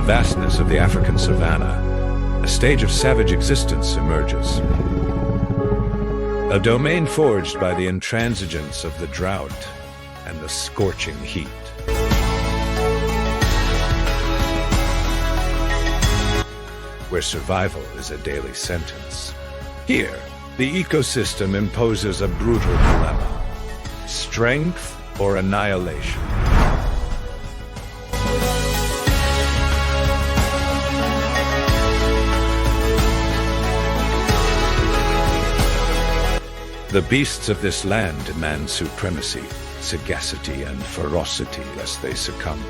vastness of the African savanna, a stage of savage existence emerges. A domain forged by the intransigence of the drought and the scorching heat. Where survival is a daily sentence. Here, the ecosystem imposes a brutal dilemma: strength or annihilation. The beasts of this land demand supremacy, sagacity, and ferocity lest they succumb.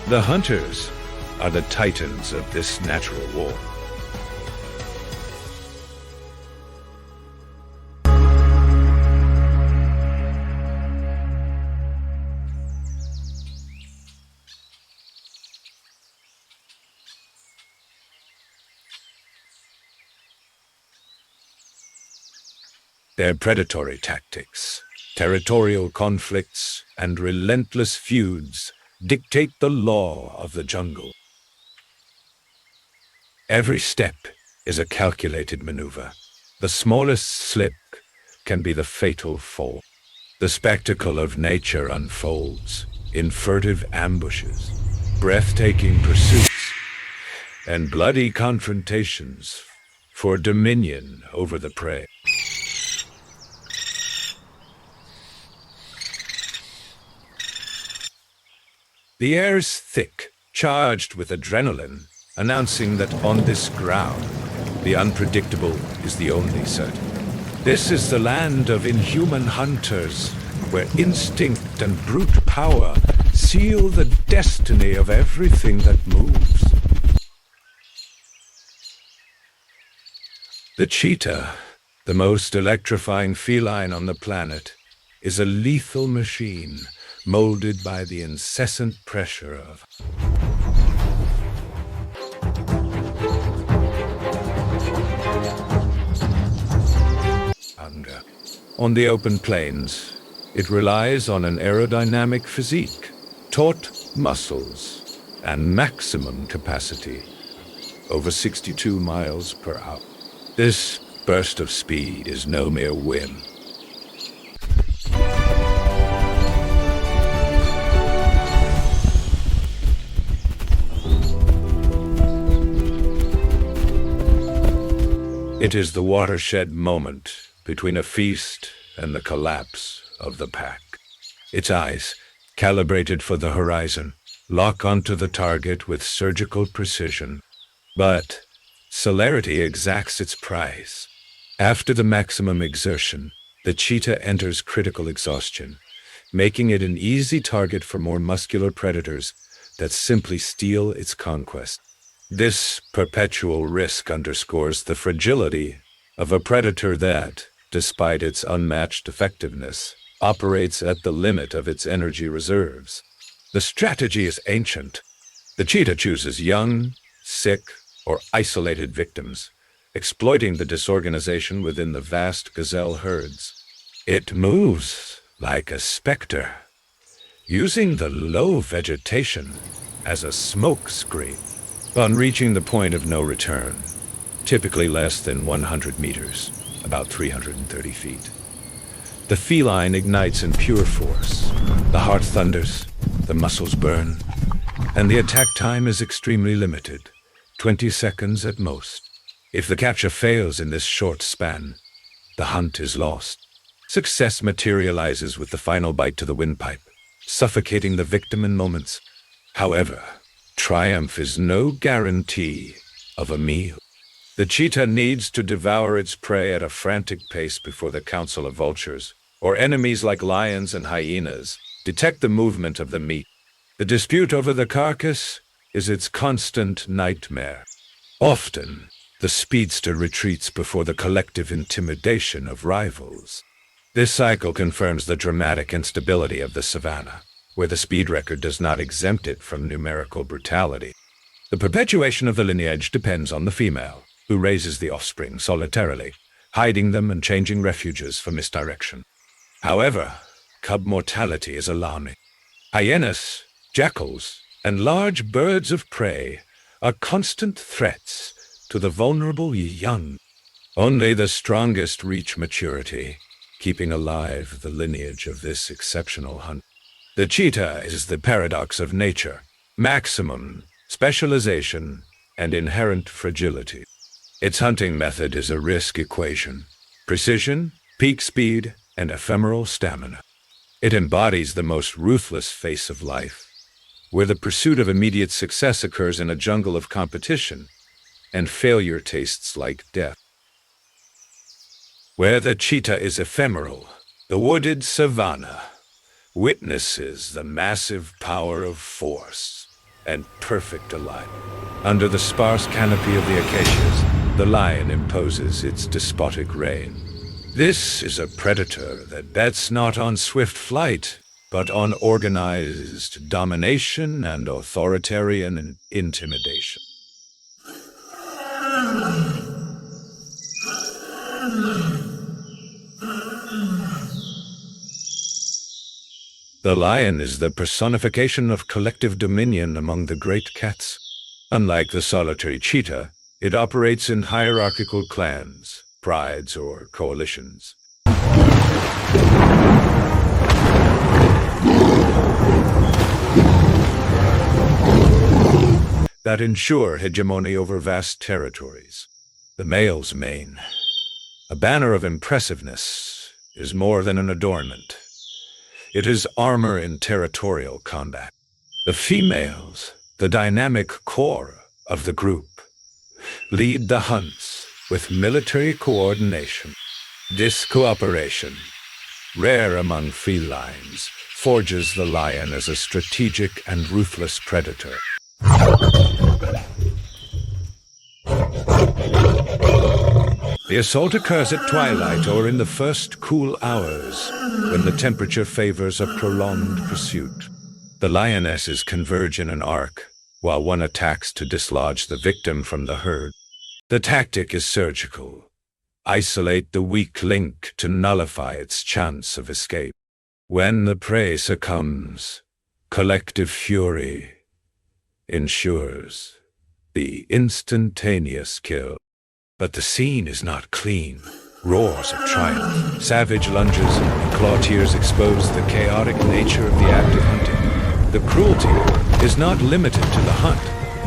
The hunters are the titans of this natural war. Their predatory tactics, territorial conflicts, and relentless feuds dictate the law of the jungle. Every step is a calculated maneuver. The smallest slip can be the fatal fall. The spectacle of nature unfolds in furtive ambushes, breathtaking pursuits, and bloody confrontations for dominion over the prey. The air's thick, charged with adrenaline, announcing that on this ground, the unpredictable is the only certain. This is the land of inhuman hunters, where instinct and brute power seal the destiny of everything that moves. The cheetah, the most electrifying feline on the planet, is a lethal machine molded by the incessant pressure of hunger. On the open plains, it relies on an aerodynamic physique, taut muscles, and maximum capacity, over 62 miles per hour. This burst of speed is no mere whim. It is the watershed moment between a feast and the collapse of the pack. Its eyes, calibrated for the horizon, lock onto the target with surgical precision. But celerity exacts its price. After the maximum exertion, the cheetah enters critical exhaustion, making it an easy target for more muscular predators that simply steal its conquest. This perpetual risk underscores the fragility of a predator that, despite its unmatched effectiveness, operates at the limit of its energy reserves. The strategy is ancient. The cheetah chooses young, sick, or isolated victims, exploiting the disorganization within the vast gazelle herds. It moves like a specter, using the low vegetation as a smoke screen. On reaching the point of no return, typically less than 100 meters, about 330 feet, the feline ignites in pure force. The heart thunders, the muscles burn, and the attack time is extremely limited, 20 seconds at most. If the capture fails in this short span, the hunt is lost. Success materializes with the final bite to the windpipe, suffocating the victim in moments. However, triumph is no guarantee of a meal. The cheetah needs to devour its prey at a frantic pace before the council of vultures, or enemies like lions and hyenas, detect the movement of the meat. The dispute over the carcass is its constant nightmare. Often, the speedster retreats before the collective intimidation of rivals. This cycle confirms the dramatic instability of the savanna, where the speed record does not exempt it from numerical brutality. The perpetuation of the lineage depends on the female, who raises the offspring solitarily, hiding them and changing refuges for misdirection. However, cub mortality is alarming. Hyenas, jackals, and large birds of prey are constant threats to the vulnerable young. Only the strongest reach maturity, keeping alive the lineage of this exceptional hunt. The cheetah is the paradox of nature: maximum specialization and inherent fragility. Its hunting method is a risk equation: precision, peak speed, and ephemeral stamina. It embodies the most ruthless face of life, where the pursuit of immediate success occurs in a jungle of competition, and failure tastes like death. Where the cheetah is ephemeral, the wooded savanna witnesses the massive power of force and perfect alignment. Under the sparse canopy of the acacias, the lion imposes its despotic reign. This is a predator that bets not on swift flight, but on organized domination and authoritarian intimidation. The lion is the personification of collective dominion among the great cats. Unlike the solitary cheetah, it operates in hierarchical clans, prides, or coalitions. That ensure hegemony over vast territories. The male's mane, a banner of impressiveness, is more than an adornment. It is armor in territorial combat. The females, the dynamic core of the group, lead the hunts with military coordination. This cooperation, rare among felines, forges the lion as a strategic and ruthless predator. The assault occurs at twilight or in the first cool hours, when the temperature favors a prolonged pursuit. The lionesses converge in an arc, while one attacks to dislodge the victim from the herd. The tactic is surgical: isolate the weak link to nullify its chance of escape. When the prey succumbs, collective fury ensures the instantaneous kill. But the scene is not clean. Roars of triumph, savage lunges, and claw tears expose the chaotic nature of the act of hunting. The cruelty is not limited to the hunt.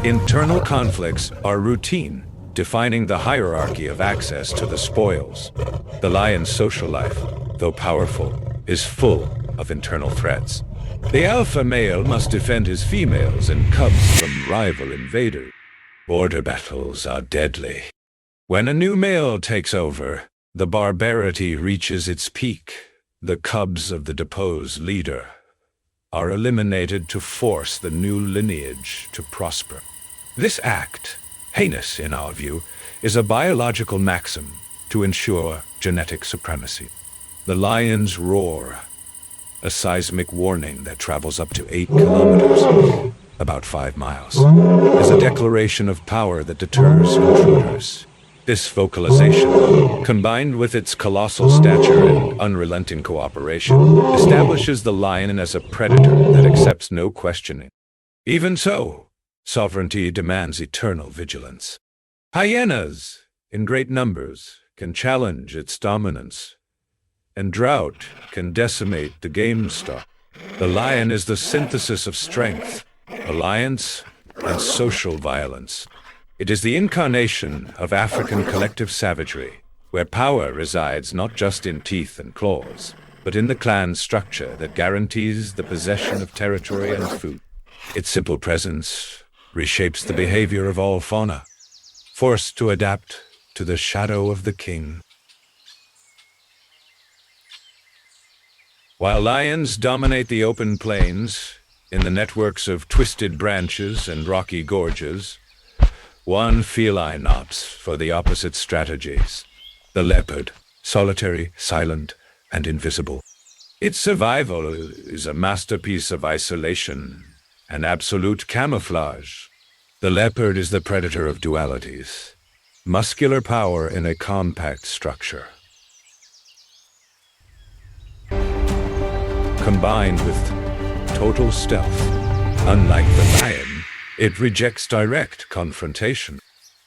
Internal conflicts are routine, defining the hierarchy of access to the spoils. The lion's social life, though powerful, is full of internal threats. The alpha male must defend his females and cubs from rival invaders. Border battles are deadly. When a new male takes over, the barbarity reaches its peak. The cubs of the deposed leader are eliminated to force the new lineage to prosper. This act, heinous in our view, is a biological maxim to ensure genetic supremacy. The lion's roar, a seismic warning that travels up to 8 kilometers, about 5 miles, is a declaration of power that deters intruders. This vocalization, combined with its colossal stature and unrelenting cooperation, establishes the lion as a predator that accepts no questioning. Even so, sovereignty demands eternal vigilance. Hyenas, in great numbers, can challenge its dominance, and drought can decimate the game stock. The lion is the synthesis of strength, alliance, and social violence. It is the incarnation of African collective savagery, where power resides not just in teeth and claws, but in the clan structure that guarantees the possession of territory and food. Its simple presence reshapes the behavior of all fauna, forced to adapt to the shadow of the king. While lions dominate the open plains, in the networks of twisted branches and rocky gorges, one feline opts for the opposite strategies. The leopard, solitary, silent, and invisible. Its survival is a masterpiece of isolation and absolute camouflage. The leopard is the predator of dualities, muscular power in a compact structure, combined with total stealth. Unlike the lion, it rejects direct confrontation.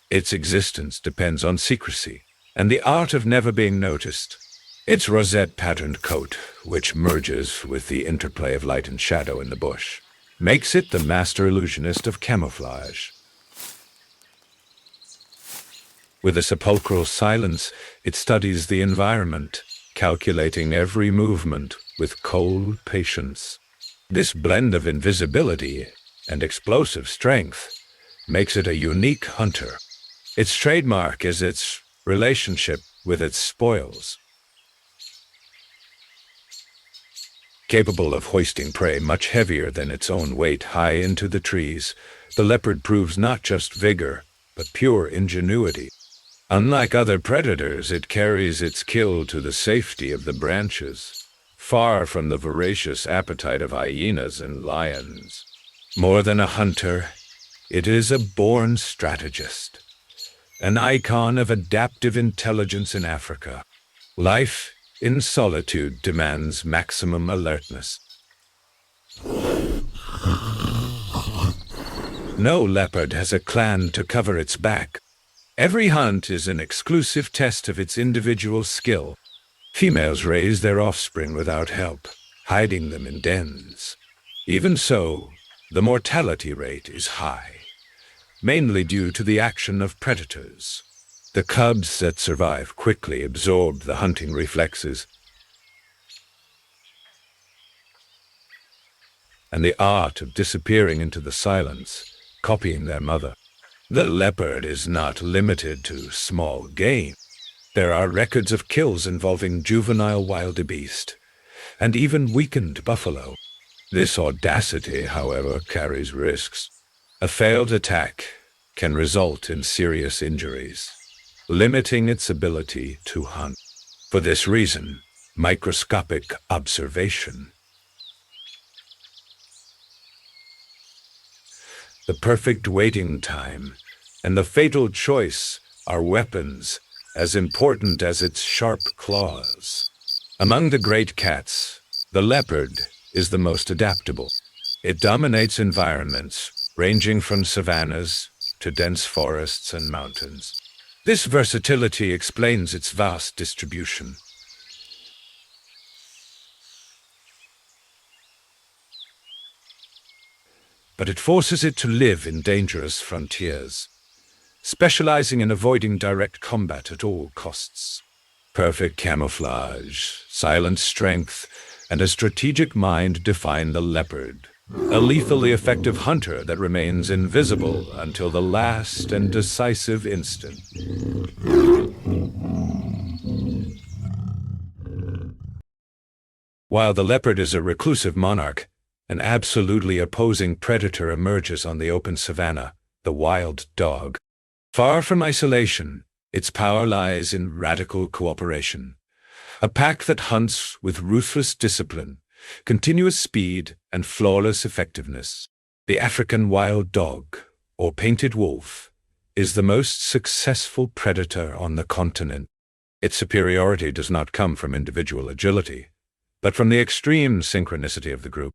Its existence depends on secrecy and the art of never being noticed. Its rosette-patterned coat, which merges with the interplay of light and shadow in the bush, makes it the master illusionist of camouflage. With a sepulchral silence, it studies the environment, calculating every movement with cold patience. This blend of invisibility and explosive strength makes it a unique hunter. Its trademark is its relationship with its spoils. Capable of hoisting prey much heavier than its own weight high into the trees, the leopard proves not just vigor, but pure ingenuity. Unlike other predators, it carries its kill to the safety of the branches, far from the voracious appetite of hyenas and lions. More than a hunter, it is a born strategist, an icon of adaptive intelligence in Africa. Life in solitude demands maximum alertness. No leopard has a clan to cover its back. Every hunt is an exclusive test of its individual skill. Females raise their offspring without help, hiding them in dens. Even so, the mortality rate is high, mainly due to the action of predators. The cubs that survive quickly absorb the hunting reflexes and the art of disappearing into the silence, copying their mother. The leopard is not limited to small game. There are records of kills involving juvenile wildebeest and even weakened buffalo. This audacity, however, carries risks. A failed attack can result in serious injuries, limiting its ability to hunt. For this reason, microscopic observation, the perfect waiting time, and the fatal choice are weapons as important as its sharp claws. Among the great cats, the leopard is the most adaptable. It dominates environments ranging from savannas to dense forests and mountains. This versatility explains its vast distribution. But it forces it to live in dangerous frontiers, specializing in avoiding direct combat at all costs. Perfect camouflage, silent strength, and a strategic mind define the leopard, a lethally effective hunter that remains invisible until the last and decisive instant. While the leopard is a reclusive monarch, an absolutely opposing predator emerges on the open savanna, the wild dog. Far from isolation, its power lies in radical cooperation. A pack that hunts with ruthless discipline, continuous speed, and flawless effectiveness. The African wild dog, or painted wolf, is the most successful predator on the continent. Its superiority does not come from individual agility, but from the extreme synchronicity of the group.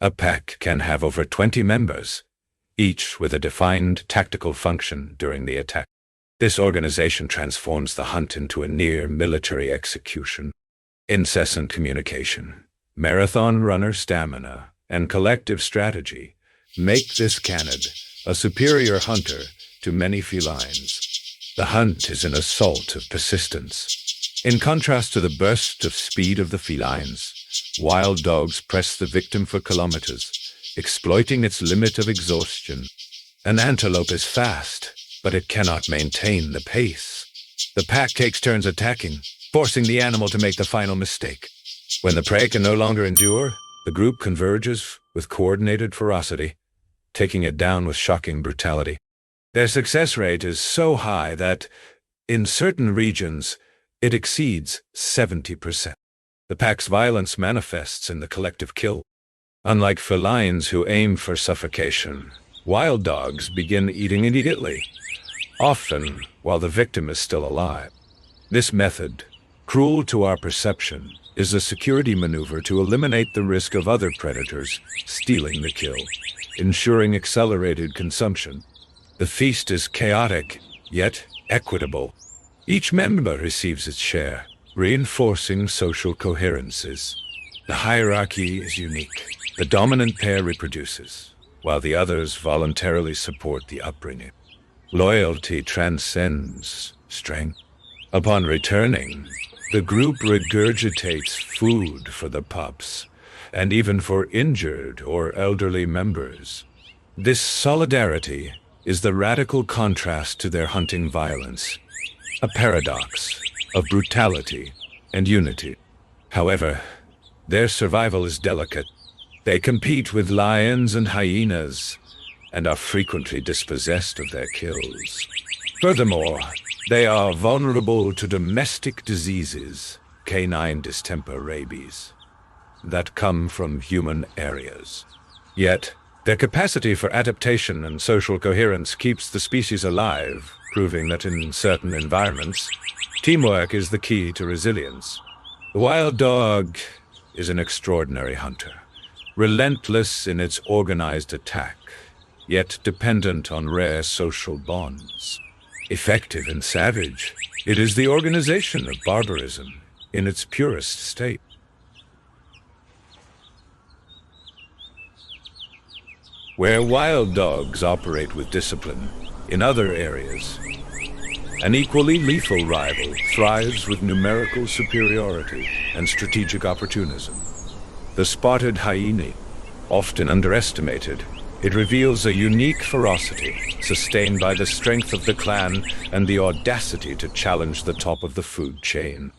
A pack can have over 20 members, each with a defined tactical function during the attack. This organization transforms the hunt into a near-military execution. Incessant communication, marathon runner stamina, and collective strategy make this canid a superior hunter to many felines. The hunt is an assault of persistence. In contrast to the burst of speed of the felines, wild dogs press the victim for kilometers, exploiting its limit of exhaustion. An antelope is fast, but it cannot maintain the pace. The pack takes turns attacking, forcing the animal to make the final mistake. When the prey can no longer endure, the group converges with coordinated ferocity, taking it down with shocking brutality. Their success rate is so high that, in certain regions, it exceeds 70%. The pack's violence manifests in the collective kill. Unlike felines who aim for suffocation, wild dogs begin eating immediately, often while the victim is still alive. This method, cruel to our perception, is a security maneuver to eliminate the risk of other predators stealing the kill. ensuring accelerated consumption. The feast is chaotic, yet equitable. Each member receives its share, reinforcing social coherences. The hierarchy is unique. The dominant pair reproduces, while the others voluntarily support the upbringing. Loyalty transcends strength. Upon returning, the group regurgitates food for the pups, and even for injured or elderly members. This solidarity is the radical contrast to their hunting violence, a paradox of brutality and unity. However, their survival is delicate. They compete with lions and hyenas, and are frequently dispossessed of their kills. Furthermore, they are vulnerable to domestic diseases, canine distemper, rabies, that come from human areas. Yet, their capacity for adaptation and social coherence keeps the species alive, proving that in certain environments, teamwork is the key to resilience. The wild dog is an extraordinary hunter, relentless in its organized attack, yet dependent on rare social bonds. Effective and savage, it is the organization of barbarism in its purest state. Where wild dogs operate with discipline, in other areas, an equally lethal rival thrives with numerical superiority and strategic opportunism. The spotted hyena, often underestimated, it reveals a unique ferocity, sustained by the strength of the clan and the audacity to challenge the top of the food chain.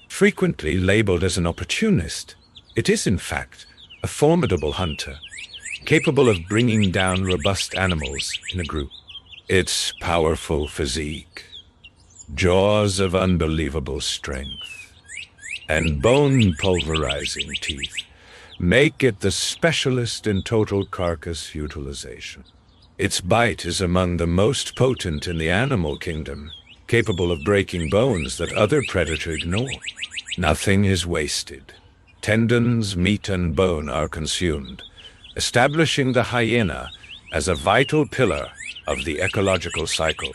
Frequently labeled as an opportunist, it is in fact a formidable hunter, capable of bringing down robust animals in a group. Its powerful physique, jaws of unbelievable strength, and bone-pulverizing teeth make it the specialist in total carcass utilization. Its bite is among the most potent in the animal kingdom, capable of breaking bones that other predators ignore. Nothing is wasted. Tendons, meat, and bone are consumed, establishing the hyena as a vital pillar of the ecological cycle.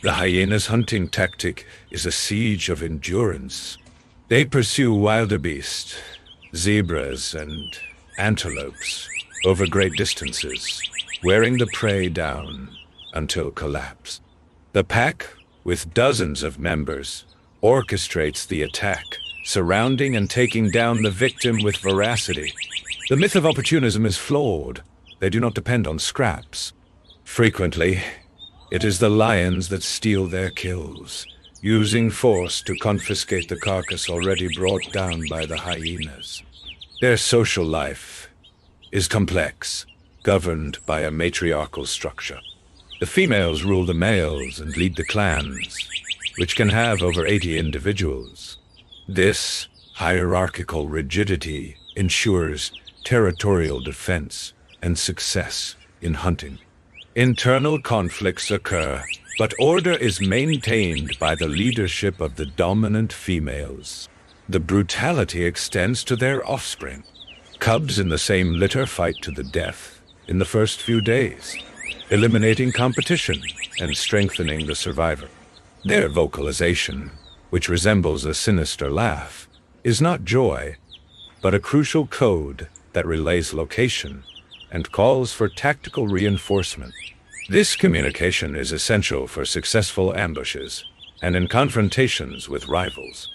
The hyena's hunting tactic is a siege of endurance. They pursue wildebeest, zebras, and antelopes over great distances, wearing the prey down until collapse. The pack, with dozens of members, orchestrates the attack, surrounding and taking down the victim with veracity. The myth of opportunism is flawed. They do not depend on scraps. Frequently, it is the lions that steal their kills, using force to confiscate the carcass already brought down by the hyenas. Their social life is complex, governed by a matriarchal structure. The females rule the males and lead the clans, which can have over 80 individuals. This hierarchical rigidity ensures territorial defense and success in hunting. Internal conflicts occur, but order is maintained by the leadership of the dominant females. The brutality extends to their offspring. Cubs in the same litter fight to the death in the first few days, eliminating competition and strengthening the survivor. Their vocalization, which resembles a sinister laugh, is not joy, but a crucial code that relays location and calls for tactical reinforcement. This communication is essential for successful ambushes and in confrontations with rivals.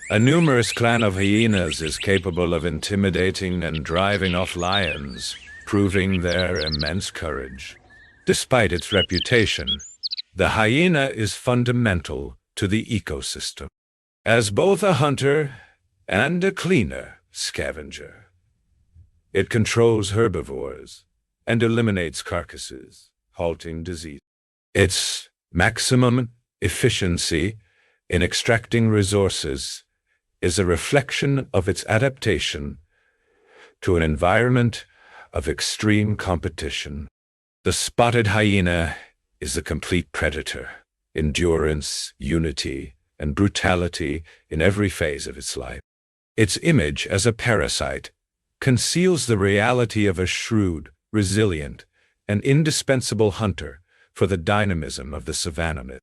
A numerous clan of hyenas is capable of intimidating and driving off lions, proving their immense courage. Despite its reputation, the hyena is fundamental to the ecosystem. As both a hunter and a cleaner scavenger, it controls herbivores and eliminates carcasses, halting disease. Its maximum efficiency in extracting resources is a reflection of its adaptation to an environment of extreme competition. The spotted hyena is a complete predator, endurance, unity, and brutality in every phase of its life. Its image as a parasite conceals the reality of a shrewd, resilient, an indispensable hunter for the dynamism of the savanna.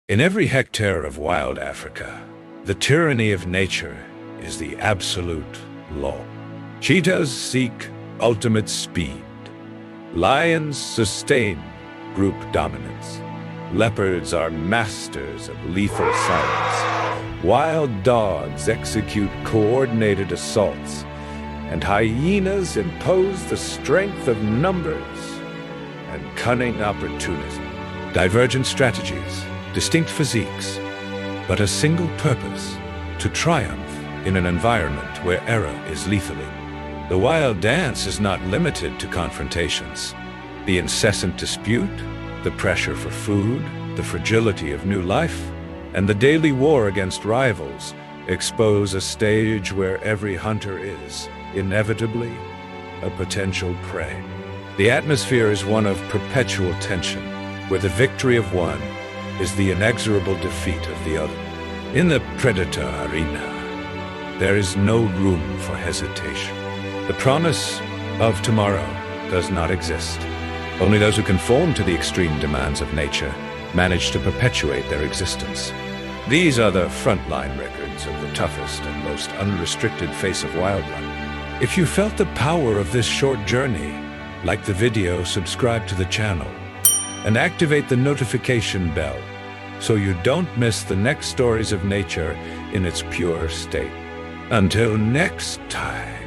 In every hectare of wild Africa, the tyranny of nature is the absolute law. Cheetahs seek ultimate speed. Lions sustain group dominance. Leopards are masters of lethal silence. Wild dogs execute coordinated assaults, and hyenas impose the strength of numbers and cunning opportunism. Divergent strategies, distinct physiques, but a single purpose: to triumph in an environment where error is lethally. The wild dance is not limited to confrontations. The incessant dispute, the pressure for food, the fragility of new life, and the daily war against rivals expose a stage where every hunter is, inevitably, a potential prey. The atmosphere is one of perpetual tension, where the victory of one is the inexorable defeat of the other. In the predator arena, there is no room for hesitation. The promise of tomorrow does not exist. Only those who conform to the extreme demands of nature manage to perpetuate their existence. These are the frontline records of the toughest and most unrestricted face of wildlife. If you felt the power of this short journey, like the video, subscribe to the channel, and activate the notification bell so you don't miss the next stories of nature in its pure state. Until next time.